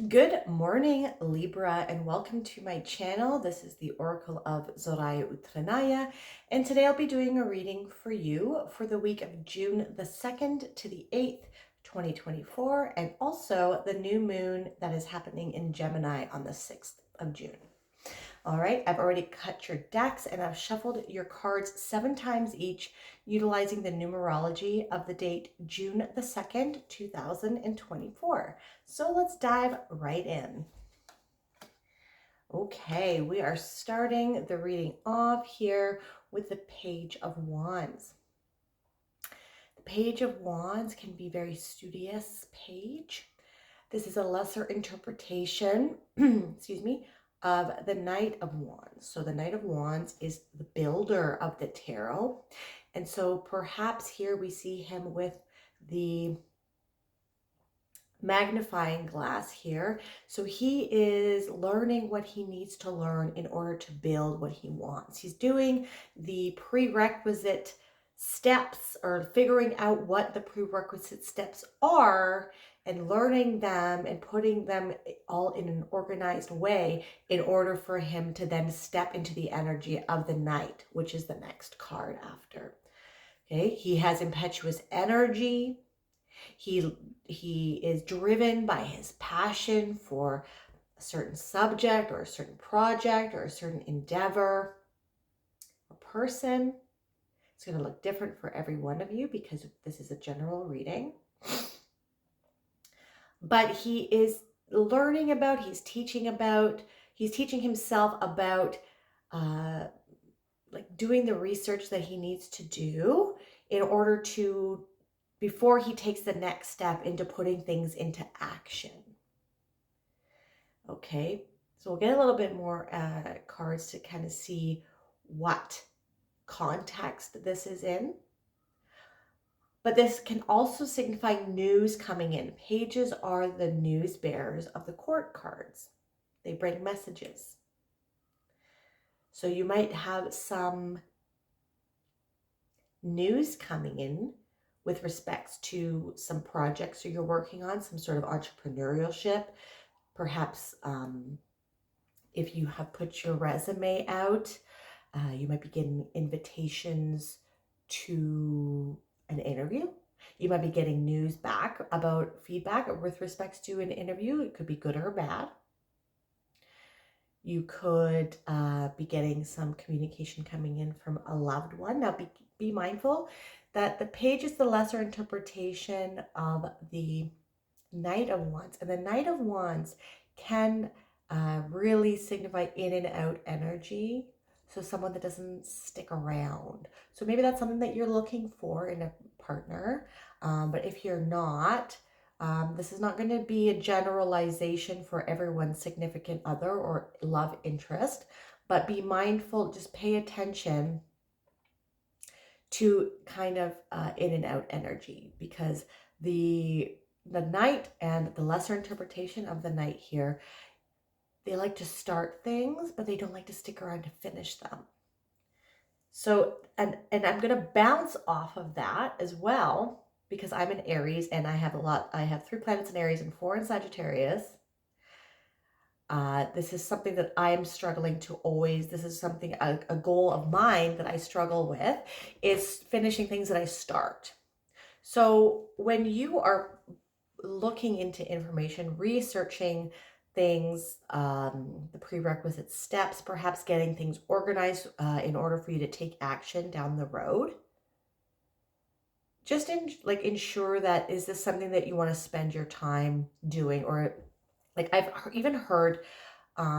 Good morning, Libra, and welcome to my channel. This is the Oracle of Zoraya Utranaya, and today I'll be doing a reading for you for the week of June the 2nd to the 8th, 2024, and also the new moon that is happening in Gemini on the 6th of June. All right, I've already cut your decks and I've shuffled your cards 7 times each, utilizing the numerology of the date June the 2nd, 2024. So let's dive right in. Okay, we are starting the reading off here with the Page of Wands. The Page of Wands can be very studious page. This is a lesser interpretation, excuse me, of the Knight of Wands. So the Knight of Wands is the builder of the tarot. And so perhaps here we see him with the magnifying glass here. So he is learning what he needs to learn in order to build what he wants. He's doing the prerequisite steps, or figuring out what the prerequisite steps are and learning them and putting them all in an organized way in order for him to then step into the energy of the Knight, which is the next card after. Okay, he has impetuous energy. He is driven by his passion for a certain subject or a certain project or a certain endeavor or person. It's going to look different for every one of you because this is a general reading. But he is learning about, he's teaching himself about like doing the research that he needs to do in order to, before he takes the next step into putting things into action. Okay, so we'll get a little bit more cards to kind of see what context this is in. But this can also signify news coming in. Pages are the news bearers of the court cards. They bring messages. So you might have some news coming in with respects to some projects that you're working on, some sort of entrepreneurship. Perhaps if you have put your resume out, you might be getting invitations to an interview. You might be getting news back about feedback with respects to an interview. It could be good or bad. You could be getting some communication coming in from a loved one. Now be mindful that the page is the lesser interpretation of the Knight of Wands. And the Knight of Wands can really signify in and out energy. So someone that doesn't stick around. So maybe that's something that you're looking for in a partner. But if you're not, this is not going to be a generalization for everyone's significant other or love interest. But be mindful, just pay attention to kind of in and out energy, because the Knight and the lesser interpretation of the Knight here, they like to start things, but they don't like to stick around to finish them. So, and I'm going to bounce off of that as well, because I'm in Aries and I have 3 planets in Aries and 4 in Sagittarius. This is something that I'm struggling to always, this is something, a goal of mine that I struggle with, is finishing things that I start. So when you are looking into information, researching things, the prerequisite steps, perhaps getting things organized in order for you to take action down the road, just ensure that, is this something that you want to spend your time doing? Or like I've even heard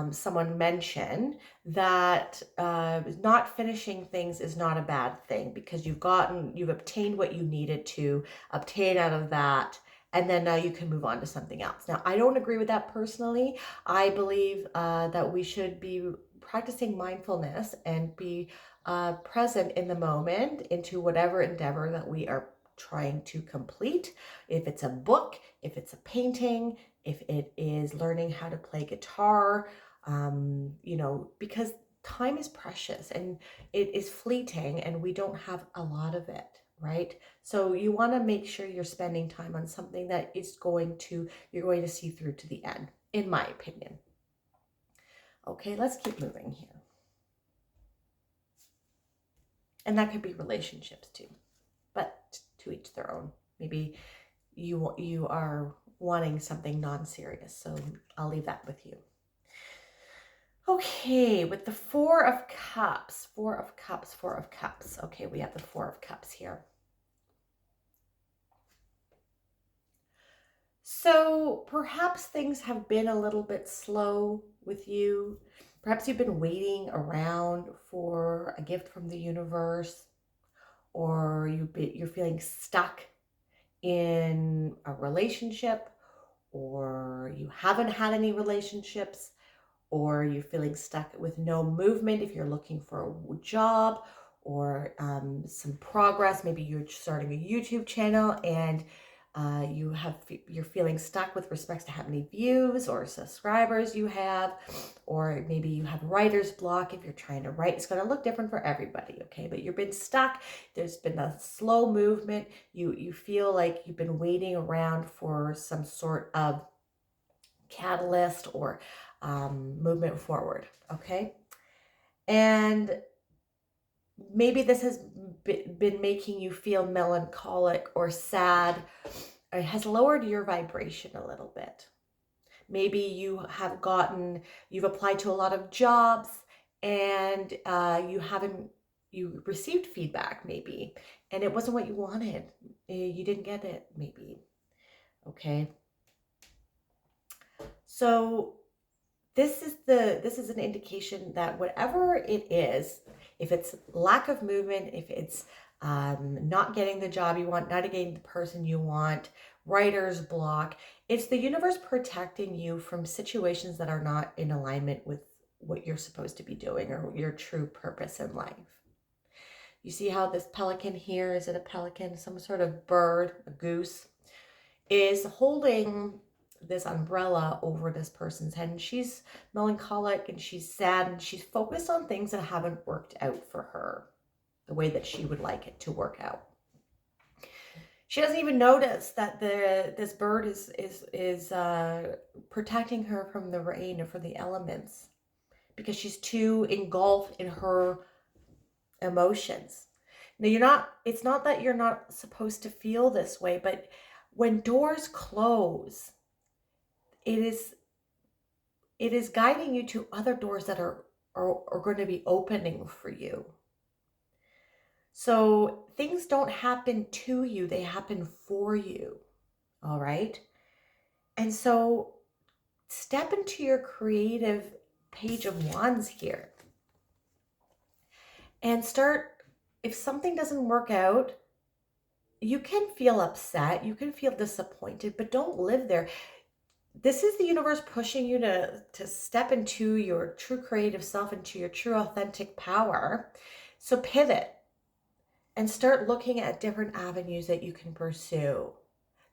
someone mention that not finishing things is not a bad thing, because you've obtained what you needed to obtain out of that, and then now you can move on to something else. Now, I don't agree with that personally. I believe that we should be practicing mindfulness and be present in the moment into whatever endeavor that we are trying to complete. If it's a book, if it's a painting, if it is learning how to play guitar, because time is precious and it is fleeting and we don't have a lot of it, right? So you want to make sure you're spending time on something that is you're going to see through to the end. in my opinion. Okay, let's keep moving here. And that could be relationships too, but to each their own. Maybe you are wanting something non-serious, so I'll leave that with you. Okay, with the Four of Cups. Okay, we have the Four of Cups here. So perhaps things have been a little bit slow with you. Perhaps you've been waiting around for a gift from the universe, or you're feeling stuck in a relationship, or you haven't had any relationships, or you're feeling stuck with no movement if you're looking for a job or some progress. Maybe you're starting a YouTube channel and you're feeling stuck with respect to how many views or subscribers you have, or maybe you have writer's block if you're trying to write. It's going to look different for everybody, okay? But you've been stuck. There's been a slow movement. You feel like you've been waiting around for some sort of catalyst or movement forward, okay? And maybe this has been making you feel melancholic or sad. It has lowered your vibration a little bit. Maybe you've applied to a lot of jobs and you received feedback maybe, and it wasn't what you wanted. You didn't get it maybe, okay? So this is an indication that whatever it is, if it's lack of movement, if it's not getting the job you want, not getting the person you want, writer's block, it's the universe protecting you from situations that are not in alignment with what you're supposed to be doing or your true purpose in life. You see how this pelican here, is it a pelican, some sort of bird, a goose, is holding this umbrella over this person's head, and she's melancholic and she's sad and she's focused on things that haven't worked out for her the way that she would like it to work out. She doesn't even notice that this bird is protecting her from the rain or from the elements, because she's too engulfed in her emotions. Now it's not that you're not supposed to feel this way, but when doors close, it is guiding you to other doors that are going to be opening for you. So things don't happen to you, they happen for you. All right? And so step into your creative Page of Wands here. And if something doesn't work out, you can feel upset, you can feel disappointed, but don't live there. This is the universe pushing you to step into your true creative self, into your true authentic power. So pivot and start looking at different avenues that you can pursue.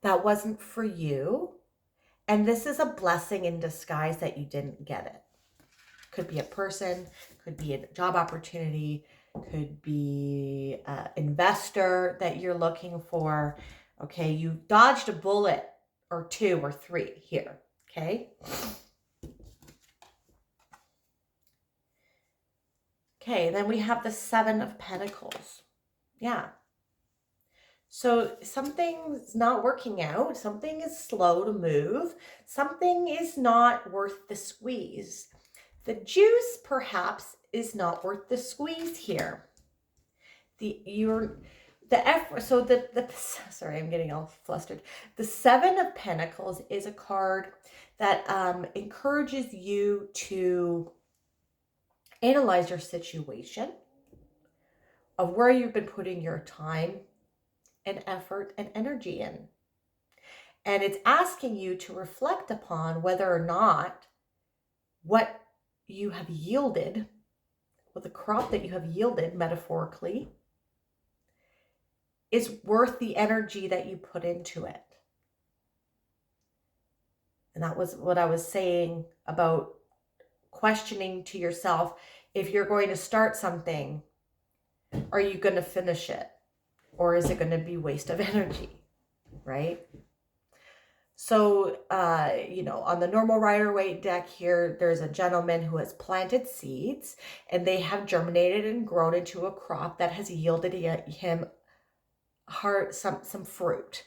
That wasn't for you. And this is a blessing in disguise that you didn't get it. Could be a person, could be a job opportunity, could be an investor that you're looking for. Okay, you dodged a bullet or two or three here, okay? Okay, then we have the Seven of Pentacles. Yeah. So something's not working out. Something is slow to move. Something is not worth the squeeze. The juice, perhaps, is not worth the squeeze here. Sorry, I'm getting all flustered. The Seven of Pentacles is a card that encourages you to analyze your situation of where you've been putting your time and effort and energy in. And it's asking you to reflect upon whether or not what you have yielded, what the crop that you have yielded metaphorically, is worth the energy that you put into it. And that was what I was saying about questioning to yourself, if you're going to start something, are you going to finish it? Or is it going to be waste of energy, right? So, on the normal Rider-Waite deck here, there's a gentleman who has planted seeds and they have germinated and grown into a crop that has yielded him some fruit.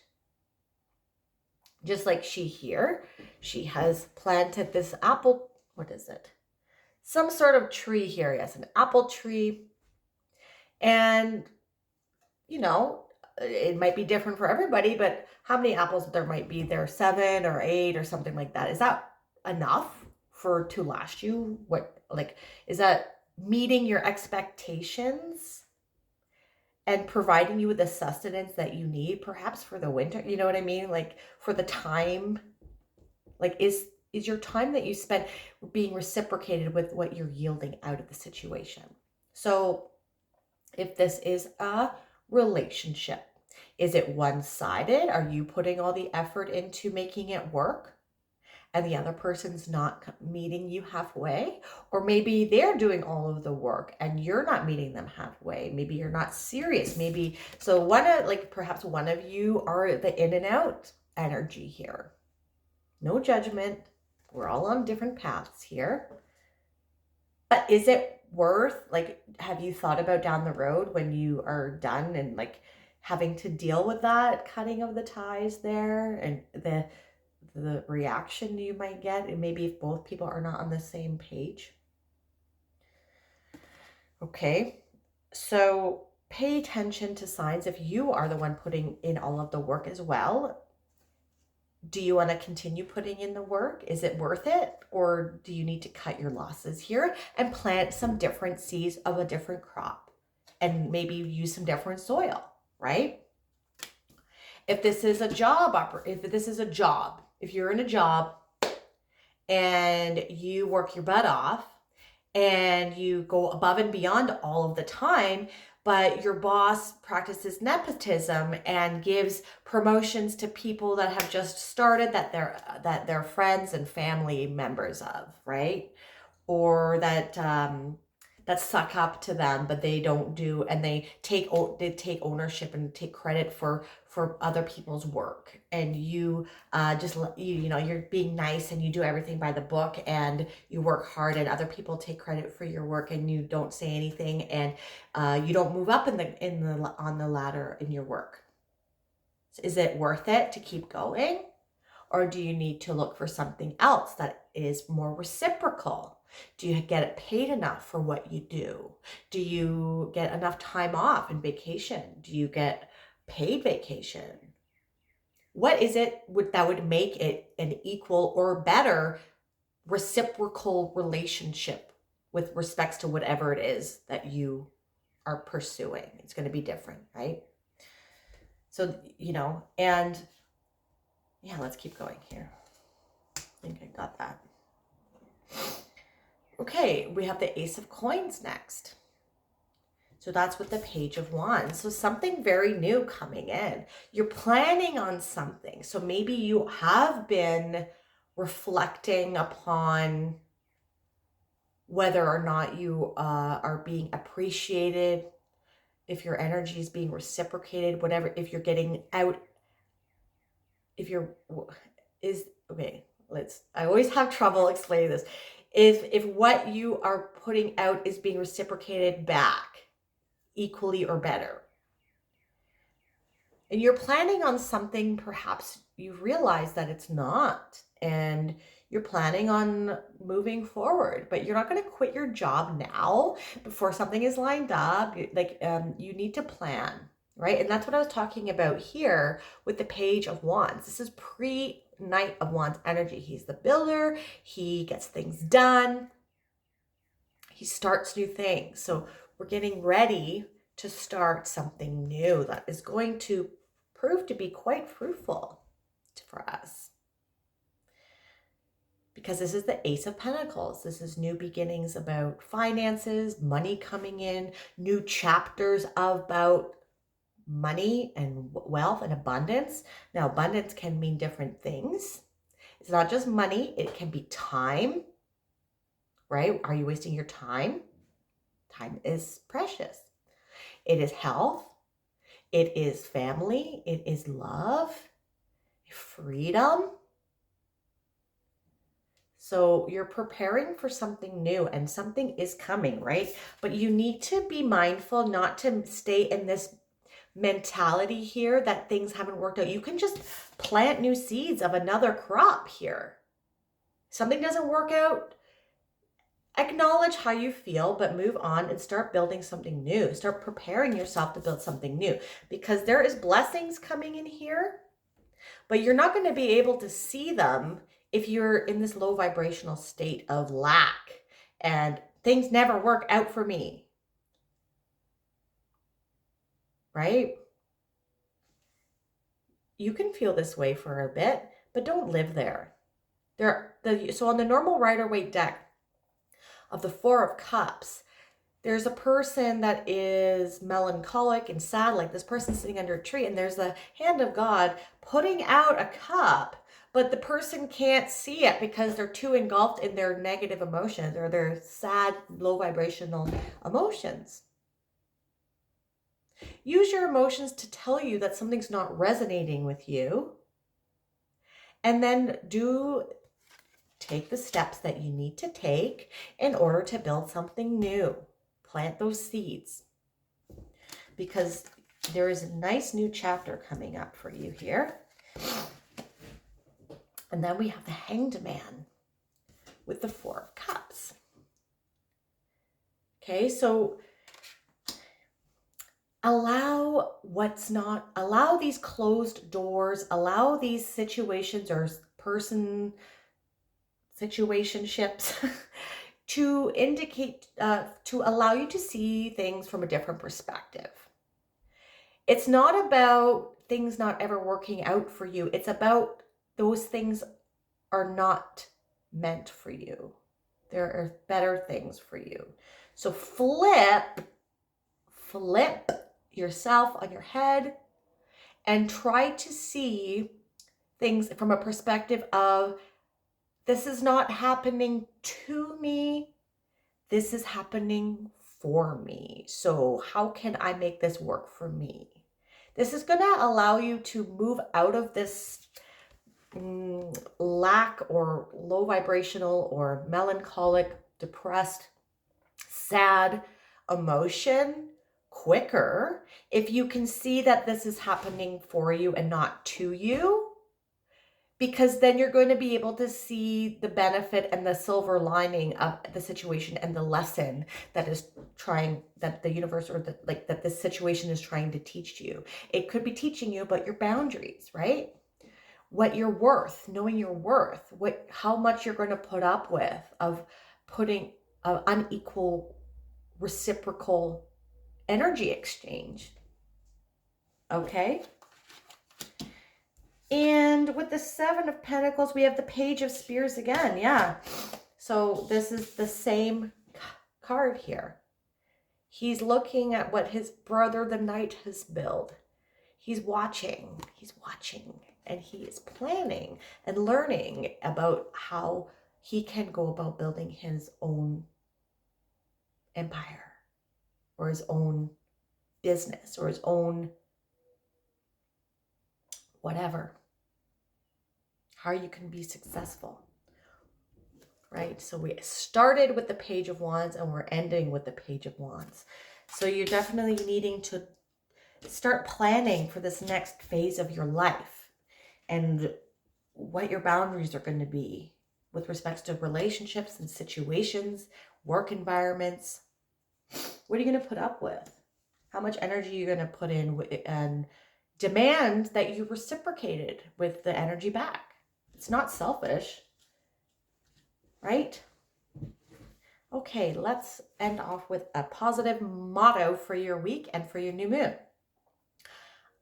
Just like she here, she has planted this apple, what is it? Some sort of tree here. Yes, an apple tree. And, it might be different for everybody, but how many apples there might be there? 7 or 8 or something like that. Is that enough to last you? Is that meeting your expectations and providing you with the sustenance that you need, perhaps for the winter? You know what I mean? Like for the time, like is your time that you spend being reciprocated with what you're yielding out of the situation? So if this is a relationship, is it one-sided? Are you putting all the effort into making it work and the other person's not meeting you halfway? Or maybe they're doing all of the work and you're not meeting them halfway. Maybe you're not serious. Perhaps one of you are the in and out energy here. No judgment. We're all on different paths here. But is it worth, have you thought about down the road when you are done and having to deal with that cutting of the ties there and the reaction you might get, and maybe if both people are not on the same page? Okay, so pay attention to signs if you are the one putting in all of the work as well. Do you want to continue putting in the work? Is it worth it? Or do you need to cut your losses here and plant some different seeds of a different crop and maybe use some different soil, right? If this is a job, if you're in a job and you work your butt off and you go above and beyond all of the time, but your boss practices nepotism and gives promotions to people that have just started that they're friends and family members of, right? Or that suck up to them, but they don't do, and they take ownership and take credit for other people's work, and you you're being nice and you do everything by the book and you work hard, and other people take credit for your work and you don't say anything, and you don't move up on the ladder in your work. Is it worth it to keep going, or do you need to look for something else that is more reciprocal? Do you get paid enough for what you do? Do you get enough time off and vacation? Do you get paid vacation? What is it that would make it an equal or better reciprocal relationship with respects to whatever it is that you are pursuing? It's going to be different, right? So, and yeah, let's keep going here. I think I got that. Okay, we have the Ace of Coins next. So that's with the Page of Wands. So something very new coming in. You're planning on something. So maybe you have been reflecting upon whether or not you are being appreciated, if your energy is being reciprocated, whatever, if you're getting out, I always have trouble explaining this. If what you are putting out is being reciprocated back equally or better. And you're planning on something, perhaps you realize that it's not, and you're planning on moving forward, but you're not going to quit your job now before something is lined up. You need to plan, right? And that's what I was talking about here with the Page of Wands. This is pre-Knight of Wands energy. He's the builder. He gets things done. He starts new things. So we're getting ready to start something new that is going to prove to be quite fruitful for us. Because this is the Ace of Pentacles. This is new beginnings about finances, money coming in, new chapters about money and wealth and abundance. Now, abundance can mean different things. It's not just money. It can be time, right? Are you wasting your time? Time is precious. It is health. It is family. It is love, freedom. So you're preparing for something new and something is coming, right? But you need to be mindful not to stay in this mentality here that things haven't worked out. You can just plant new seeds of another crop here. Something doesn't work out, acknowledge how you feel, but move on and start building something new. Start preparing yourself to build something new, because there is blessings coming in here, but you're not going to be able to see them if you're in this low vibrational state of lack and things never work out for me, right? You can feel this way for a bit, but don't live there. So on the normal Rider-Waite deck of the Four of Cups, there's a person that is melancholic and sad, like this person sitting under a tree, and there's the hand of God putting out a cup, but the person can't see it because they're too engulfed in their negative emotions or their sad, low vibrational emotions. Use your emotions to tell you that something's not resonating with you, and then take the steps that you need to take in order to build something new. Plant those seeds, because there is a nice new chapter coming up for you here. And then we have the Hanged Man with the Four of Cups. Okay, so allow these closed doors, allow these situations or situationships to indicate, to allow you to see things from a different perspective. It's not about things not ever working out for you. It's about those things are not meant for you. There are better things for you. So flip yourself on your head and try to see things from a perspective of, this is not happening to me. This is happening for me. So how can I make this work for me? This is going to allow you to move out of this lack or low vibrational or melancholic, depressed, sad emotion quicker if you can see that this is happening for you and not to you, because then you're going to be able to see the benefit and the silver lining of the situation and the lesson that the universe or that this situation is trying to teach you. It could be teaching you about your boundaries, right? What you're worth, knowing your worth, how much you're going to put up with of putting an unequal reciprocal energy exchange. Okay. And with the Seven of Pentacles, we have the Page of Spears again. Yeah. So this is the same card here. He's looking at what his brother, the Knight, has built. He's watching, and he is planning and learning about how he can go about building his own empire or his own business or his own whatever. How you can be successful, right? So we started with the Page of Wands and we're ending with the Page of Wands. So you're definitely needing to start planning for this next phase of your life and what your boundaries are going to be with respect to relationships and situations, work environments. What are you going to put up with? How much energy are you going to put in and demand that you reciprocated with the energy back? It's not selfish, right? Okay, let's end off with a positive motto for your week and for your new moon.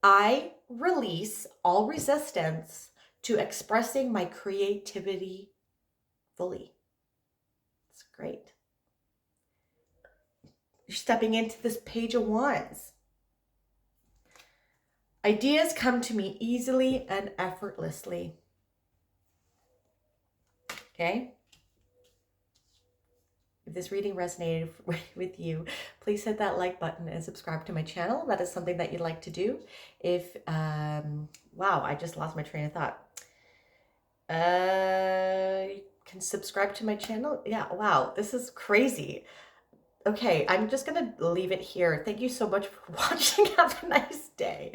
I release all resistance to expressing my creativity fully. It's great. You're stepping into this Page of Wands. Ideas come to me easily and effortlessly. Okay? If this reading resonated with you, please hit that like button and subscribe to my channel. That is something that you'd like to do. If, wow, I just lost my train of thought. can subscribe to my channel. Yeah, wow, this is crazy. Okay, I'm just gonna leave it here. Thank you so much for watching. Have a nice day.